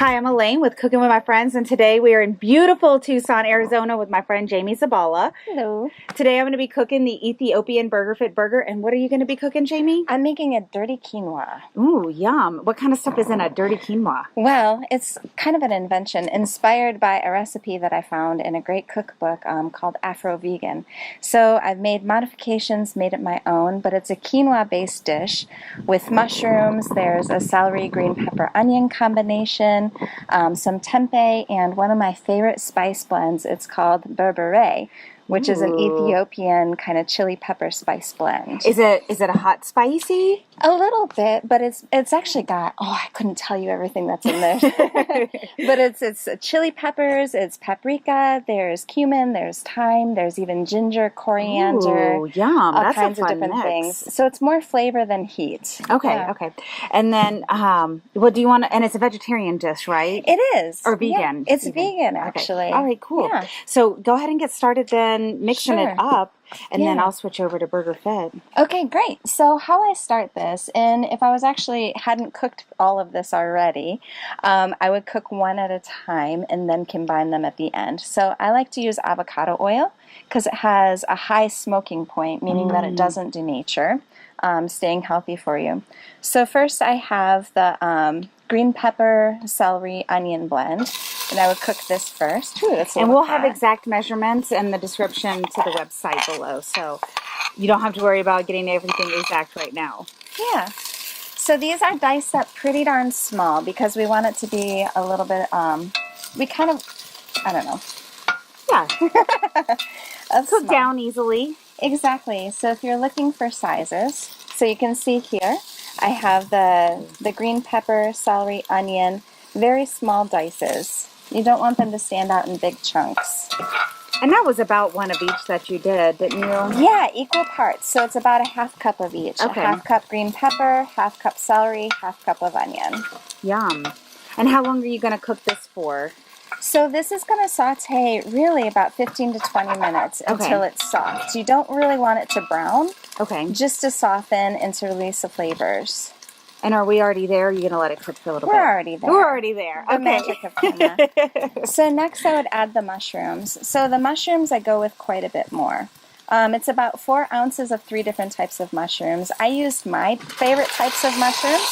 Hi, I'm Alane with Cooking with My Friends, and today we are in beautiful Tucson, Arizona with my friend Jamie Szybala. Hello. Today I'm going to be cooking the Ethiopian BurgerFit Burger, and what are you going to be cooking, Jamie? I'm making a dirty quinoa. Ooh, yum. What kind of stuff is in a dirty quinoa? Well, it's kind of an invention inspired by a recipe that I found in a great cookbook called Afro Vegan. So I've made modifications, made it my own, but it's a quinoa-based dish with mushrooms. There's a celery, green pepper, onion combination, some tempeh, and one of my favorite spice blends. It's called berbere, which is an Ethiopian kind of chili pepper spice blend. Is it a hot spicy? A little bit, but it's actually got, I couldn't tell you everything that's in there. But it's chili peppers, it's paprika, there's cumin, there's thyme, the's even ginger, coriander. Ooh, yum. All That's kinds a fun of different mix. things. So it's more flavor than heat. Okay, Yeah. okay. And then, what do you want to, and it's a vegetarian dish, right? It is. Or vegan? Yeah, it's vegan, actually. Okay. All right, cool. Yeah. So go ahead and get started then mixing it up, and then Yeah. I'll switch over to BurgerFit. Okay, great. So how I start this, and if I hadn't cooked all of this already, I would cook one at a time and then combine them at the end. So I like to use avocado oil because it has a high smoking point, meaning that it doesn't denature, staying healthy for you. So first I have the green pepper, celery, onion blend, and I would cook this first. Ooh, that's a And little we'll have hot. exact measurements in the description to the website below, so you don't have to worry about getting everything exact right now. Yeah. So these are diced up pretty darn small because we want it to be a little bit, I don't know. Yeah, cook Small. down easily. Exactly. So if you're looking for sizes, so you can see here, I have the green pepper, celery, onion, very small dices. You don't want them to stand out in big chunks. And that was about one of each that you did, didn't you? Yeah, equal parts. So it's about a half cup of each. Okay. A half cup green pepper, half cup celery, half cup of onion. Yum. And how long are you going to cook this for? So this is going to saute really about 15 to 20 minutes until it's soft. You don't really want it to brown. Okay. Just to soften and to release the flavors. And are we already there? Or are you going to let it cook for a little bit? We're already there. We're already there. The Okay. magic of quinoa. So next I would add the mushrooms. So the mushrooms I go with quite a bit more. It's about 4 ounces of 3 different types of mushrooms. I used my favorite types of mushrooms.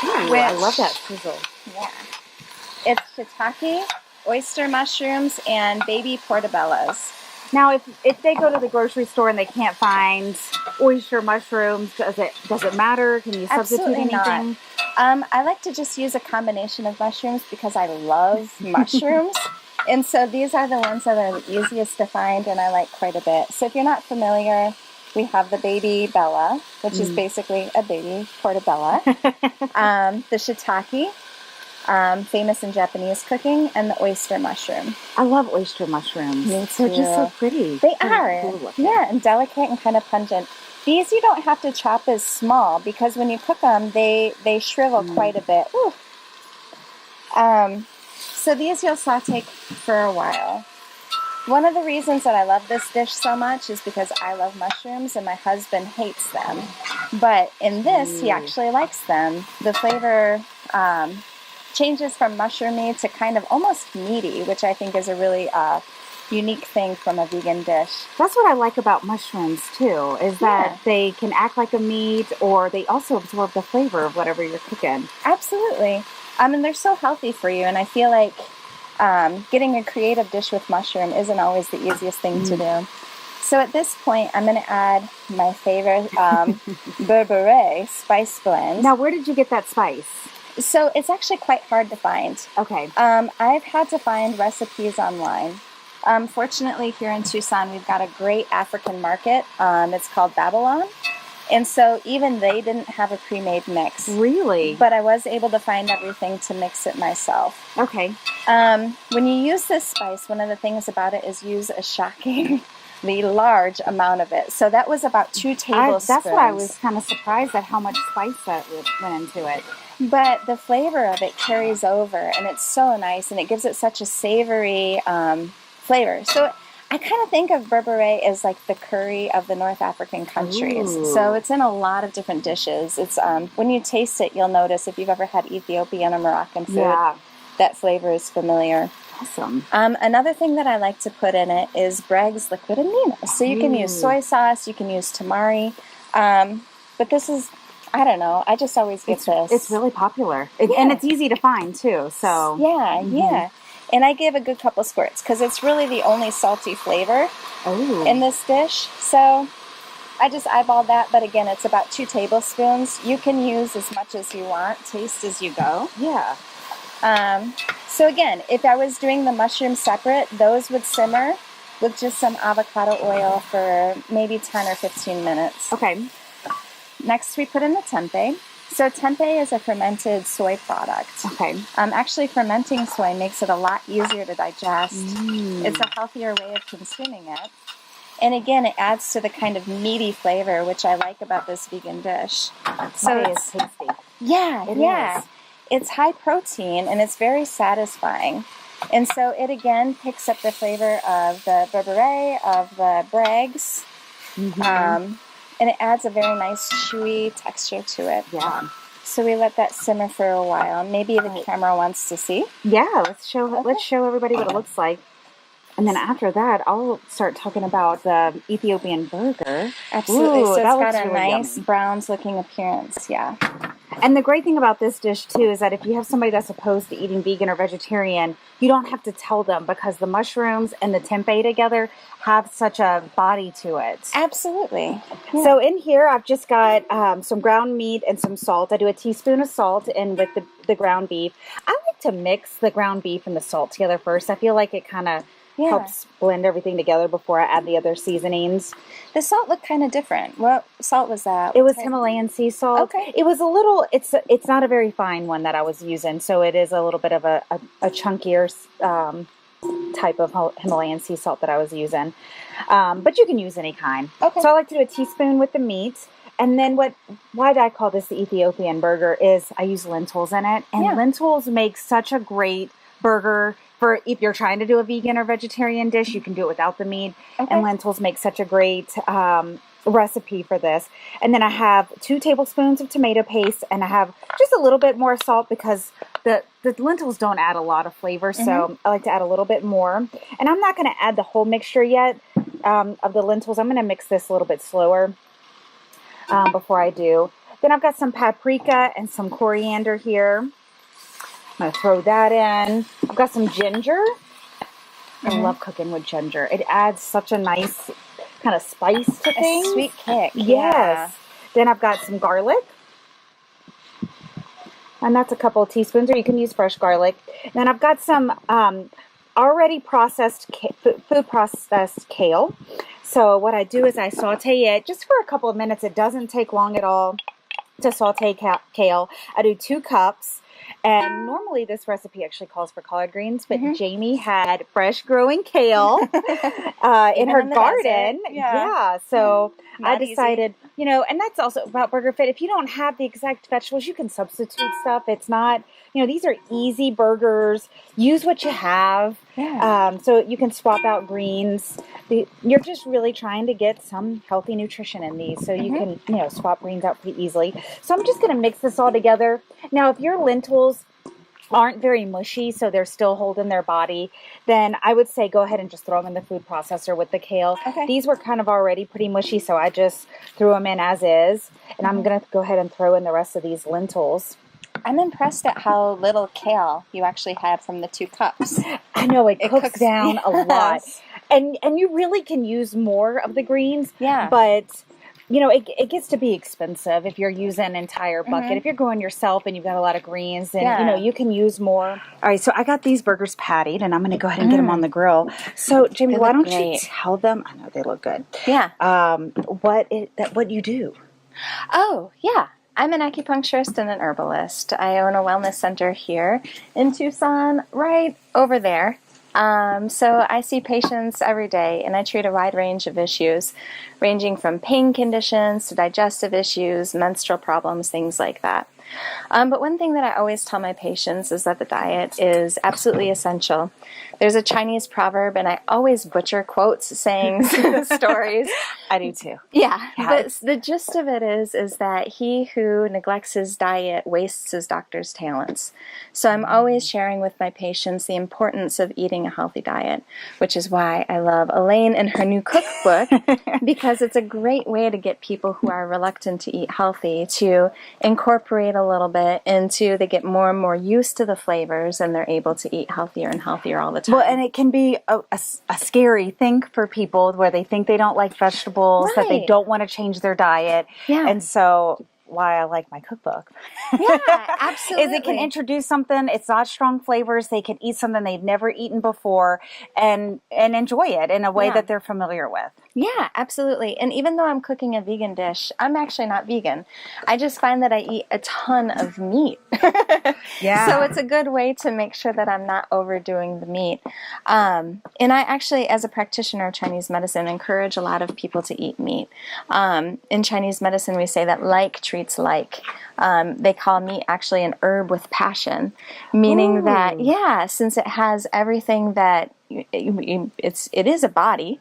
Ooh, I love that sizzle. Yeah. It's shiitake, oyster mushrooms, and baby portobellas. Now, if they go to the grocery store and they can't find oyster mushrooms, does it matter? Can you substitute Absolutely anything? Not. I like to just use a combination of mushrooms because I love mushrooms. And so these are the ones that are the easiest to find and I like quite a bit. So if you're not familiar, we have the baby bella, which is basically a baby portobello. The shiitake, famous in Japanese cooking, and the oyster mushroom. I love oyster mushrooms. Me They're just so too. pretty. They Kinda are. cool looking. Yeah, and delicate and kind of pungent. These you don't have to chop as small because when you cook them, they shrivel quite a bit. Ooh. So these you'll saute for a while. One of the reasons that I love this dish so much is because I love mushrooms and my husband hates them. But in this, he actually likes them. The flavor changes from mushroomy to kind of almost meaty, which I think is a really unique thing from a vegan dish. That's what I like about mushrooms too, is that they can act like a meat or they also absorb the flavor of whatever you're cooking. Absolutely. And they're so healthy for you, and I feel like getting a creative dish with mushroom isn't always the easiest thing to do. So at this point, I'm going to add my favorite berbere spice blend. Now, where did you get that spice? So it's actually quite hard to find. Okay. I've had to find recipes online. Fortunately, here in Tucson, we've got a great African market. It's called Babylon. And so even they didn't have a pre-made mix. Really? But I was able to find everything to mix it myself. Okay. When you use this spice, one of the things about it is use a shockingly large amount of it. So that was about 2 tablespoons. That's why I was kind of surprised at how much spice that went into it. But the flavor of it carries over, and it's so nice, and it gives it such a savory flavor. So I kind of think of berbere as like the curry of the North African countries. Ooh. So it's in a lot of different dishes. It's when you taste it, you'll notice if you've ever had Ethiopian or Moroccan food. Yeah. that flavor is familiar. Awesome. Another thing that I like to put in it is Bragg's liquid aminos. So you can use soy sauce, you can use tamari, but this is, I don't know, I just always get this. It's really popular, and it's easy to find too. So yeah. And I give a good couple squirts because it's really the only salty flavor in this dish. So I just eyeballed that, but again, it's about 2 tablespoons. You can use as much as you want, taste as you go. Yeah. So again, if I was doing the mushrooms separate, those would simmer with just some avocado oil for maybe 10 or 15 minutes. Okay. Next, we put in the tempeh. So tempeh is a fermented soy product. Okay. Actually, fermenting soy makes it a lot easier to digest. It's a healthier way of consuming it. And again, it adds to the kind of meaty flavor, which I like about this vegan dish. So it's tasty. Yeah, it is. It's high protein, and it's very satisfying. And so it, again, picks up the flavor of the berbere, of the Bragg's, and it adds a very nice chewy texture to it. Yeah. So we let that simmer for a while. Maybe the camera wants to see. Yeah, let's show everybody what it looks like. And then after that, I'll start talking about the Ethiopian burger. Absolutely. Ooh, so it's got a really nice yummy. browns-looking appearance. Yeah. And the great thing about this dish, too, is that if you have somebody that's opposed to eating vegan or vegetarian, you don't have to tell them because the mushrooms and the tempeh together have such a body to it. Absolutely. Yeah. So in here, I've just got some ground meat and some salt. I do a teaspoon of salt in with the ground beef. I like to mix the ground beef and the salt together first. I feel like it kind of helps blend everything together before I add the other seasonings. The salt looked kind of different. What salt was that? It was Himalayan sea salt. Okay. It was a little, it's not a very fine one that I was using, so it is a little bit of a chunkier type of Himalayan sea salt that I was using. But you can use any kind. Okay. So I like to do a teaspoon with the meat. And then why I call this the Ethiopian burger is I use lentils in it. And lentils make such a great burger. For if you're trying to do a vegan or vegetarian dish, you can do it without the meat. Okay. And lentils make such a great recipe for this. And then I have 2 tablespoons of tomato paste, and I have just a little bit more salt because the lentils don't add a lot of flavor, so I like to add a little bit more. And I'm not going to add the whole mixture yet of the lentils. I'm going to mix this a little bit slower before I do. Then I've got some paprika and some coriander here. I'm going to throw that in. I've got some ginger. I love cooking with ginger. It adds such a nice kind of spice to things. A sweet kick. Yes. Yeah. Then I've got some garlic. And that's a couple of teaspoons, or you can use fresh garlic. Then I've got some already processed food processed kale. So what I do is I saute it just for a couple of minutes. It doesn't take long at all to saute kale. I do 2 cups. And normally this recipe actually calls for collard greens, but Jamie had fresh growing kale in her garden. Yeah. So I decided, and that's also about BurgerFit. If you don't have the exact vegetables, you can substitute stuff. It's not, these are easy burgers. Use what you have. Yeah. So you can swap out greens. You're just really trying to get some healthy nutrition in these. So you can, swap greens out pretty easily. So I'm just going to mix this all together. Now, if your lentils aren't very mushy, so they're still holding their body, then I would say go ahead and just throw them in the food processor with the kale. Okay. These were kind of already pretty mushy, so I just threw them in as is. And I'm going to go ahead and throw in the rest of these lentils. I'm impressed at how little kale you actually had from the 2 cups. I know, it cooks down a lot. And you really can use more of the greens. Yeah. But it gets to be expensive if you're using an entire bucket. If you're going yourself and you've got a lot of greens, then you can use more. All right, so I got these burgers pattied, and I'm going to go ahead and get them on the grill. So, Jamie, why don't you tell them? I know they look good. Yeah. What you do? Oh, yeah. I'm an acupuncturist and an herbalist. I own a wellness center here in Tucson, right over there. So I see patients every day, and I treat a wide range of issues, ranging from pain conditions to digestive issues, menstrual problems, things like that. But one thing that I always tell my patients is that the diet is absolutely essential. There's a Chinese proverb, and I always butcher quotes, sayings, stories. I do too. Yeah, but the gist of it is that he who neglects his diet wastes his doctor's talents. So I'm always sharing with my patients the importance of eating a healthy diet, which is why I love Alane and her new cookbook, because it's a great way to get people who are reluctant to eat healthy to incorporate a little bit into, they get more and more used to the flavors, and they're able to eat healthier and healthier all the time. Well, and it can be a scary thing for people where they think they don't like vegetables, that they don't want to change their diet. Yeah. And so why I like my cookbook. Yeah, absolutely. Is it can introduce something, it's not strong flavors, they can eat something they've never eaten before and enjoy it in a way that they're familiar with. Yeah, absolutely. And even though I'm cooking a vegan dish, I'm actually not vegan. I just find that I eat a ton of meat. Yeah. So it's a good way to make sure that I'm not overdoing the meat. And I actually, as a practitioner of Chinese medicine, encourage a lot of people to eat meat. In Chinese medicine, we say that like treats like. They call meat actually an herb with passion, meaning that, since it has everything that it is a body,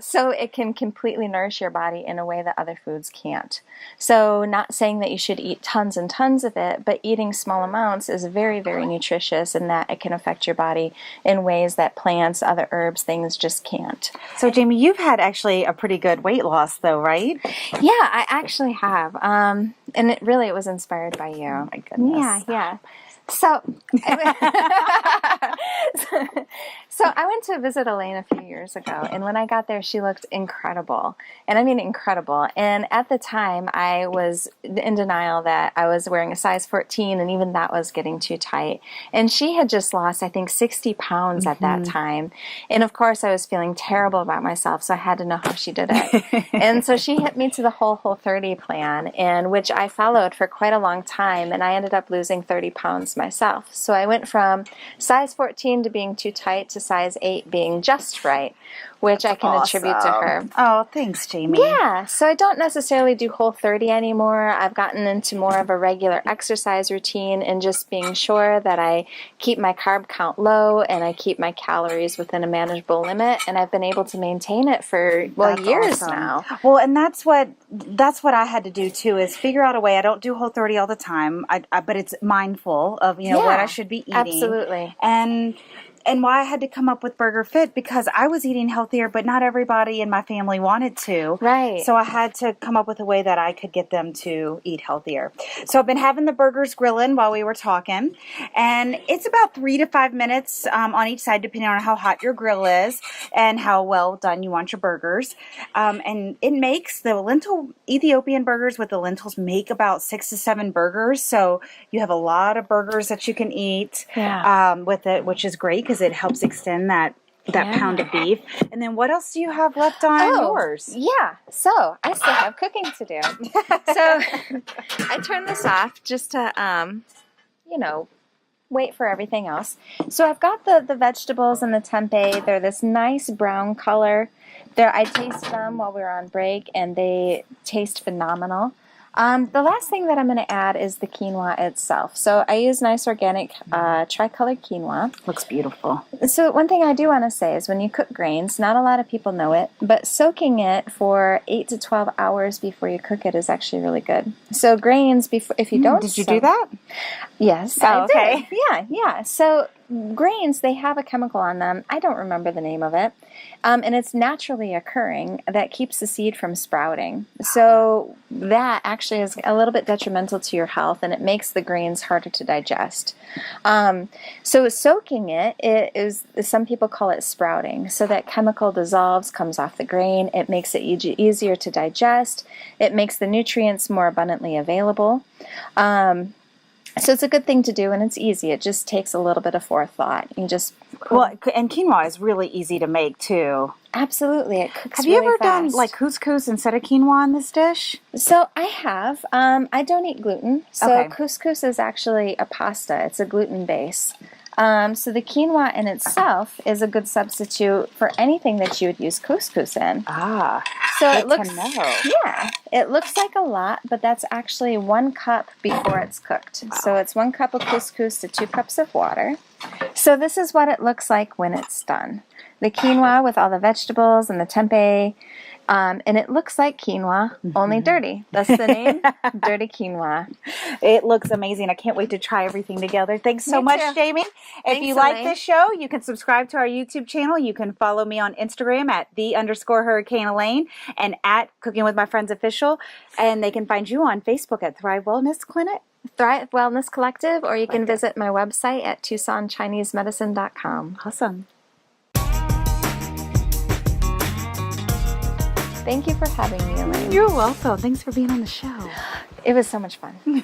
so it can completely nourish your body in a way that other foods can't. So not saying that you should eat tons and tons of it, but eating small amounts is very, very nutritious, in that it can affect your body in ways that plants, other herbs, things just can't. So Jamie, you've had actually a pretty good weight loss though, right? Yeah, I actually have. And it was inspired by you. Oh my goodness. Yeah. So I went to visit Alane a few years ago, and when I got there, she looked incredible. And I mean incredible. And at the time, I was in denial that I was wearing a size 14, and even that was getting too tight. And she had just lost, I think, 60 pounds at that time. And of course, I was feeling terrible about myself, so I had to know how she did it. And so she hit me to the Whole30 plan, and which I followed for quite a long time, and I ended up losing 30 pounds myself. So I went from size 14 to being too tight to size 8 being just right, which I can attribute to her. Oh, thanks, Jamie. Yeah, so I don't necessarily do Whole30 anymore. I've gotten into more of a regular exercise routine and just being sure that I keep my carb count low and I keep my calories within a manageable limit, and I've been able to maintain it for years now. Well, and that's what I had to do too, is figure out a way. I don't do Whole30 all the time, but it's mindful of what I should be eating. Absolutely. And why I had to come up with BurgerFit, because I was eating healthier, but not everybody in my family wanted to. Right. So I had to come up with a way that I could get them to eat healthier. So I've been having the burgers grilling while we were talking, and it's about 3 to 5 minutes on each side, depending on how hot your grill is and how well done you want your burgers. And it makes the Ethiopian burgers with the lentils make about 6 to 7 burgers. So you have a lot of burgers that you can eat with it, which is great, because it helps extend that pound of beef. And then what else do you have left on yours? Yeah, so I still have cooking to do. So I turn this off just to, wait for everything else. So I've got the vegetables and the tempeh. They're this nice brown color. I tasted them while we were on break, and they taste phenomenal. The last thing that I'm going to add is the quinoa itself. So I use nice organic tricolored quinoa. Looks beautiful. So one thing I do want to say is when you cook grains, not a lot of people know it, but soaking it for 8 to 12 hours before you cook it is actually really good. So grains, if you don't... Did you do that? Yes, I did. Yeah. So grains, they have a chemical on them. I don't remember the name of it. And it's naturally occurring that keeps the seed from sprouting. So that actually is a little bit detrimental to your health, and it makes the grains harder to digest. So soaking it is, some people call it sprouting. So that chemical dissolves, comes off the grain. It makes it easier to digest. It makes the nutrients more abundantly available. So it's a good thing to do, and it's easy. It just takes a little bit of forethought. You just and quinoa is really easy to make too. Absolutely, it cooks. Have you ever done fast. like couscous instead of quinoa in this dish? So I have. I don't eat gluten, so couscous is actually a pasta. It's a gluten base. So the quinoa in itself is a good substitute for anything that you would use couscous in. Ah, so good it looks, to know. yeah, it looks like a lot, but that's actually 1 cup before it's cooked. Wow. So it's 1 cup of couscous to 2 cups of water. So this is what it looks like when it's done. The quinoa with all the vegetables and the tempeh. And it looks like quinoa, only dirty. That's the name, dirty quinoa. It looks amazing. I can't wait to try everything together. Thanks so much, too. Jamie. If you like this show, you can subscribe to our YouTube channel. You can follow me on Instagram at _Hurricane Alane and at Cooking with My Friends Official. And they can find you on Facebook at Thrive Wellness Clinic. Thrive Wellness Collective, or you can visit my website at TucsonChineseMedicine.com. Awesome. Thank you for having me, Alane. You're welcome. Thanks for being on the show. It was so much fun.